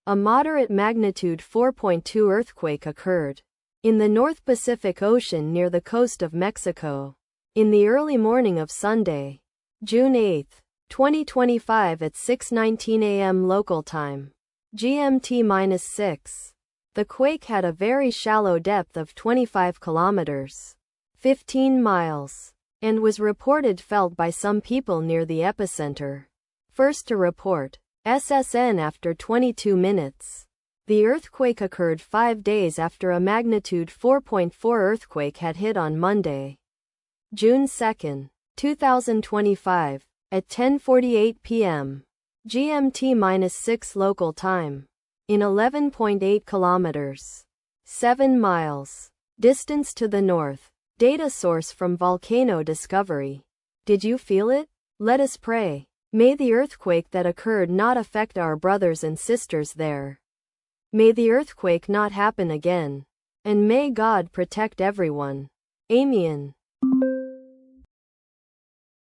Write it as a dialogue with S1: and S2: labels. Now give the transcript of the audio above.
S1: A moderate magnitude 4.2 earthquake occurred in the North Pacific Ocean near the coast of Mexico in the early morning of Sunday, June 8, 2025 at 6:19 a.m. local time, GMT-6. The quake had a very shallow depth of 25 kilometers, 15 miles, and was reported felt by some people near the epicenter. First to report, SSN after 22 minutes. The earthquake occurred 5 days after a magnitude 4.4 earthquake had hit on Monday, June 2, 2025, at 10:48 p.m. GMT-6 local time, in 11.8 kilometers, 7 miles, distance to the north. Data source from Volcano Discovery. Did you feel it? Let us pray. May the earthquake that occurred not affect our brothers and sisters there. May the earthquake not happen again. And may God protect everyone. Amen.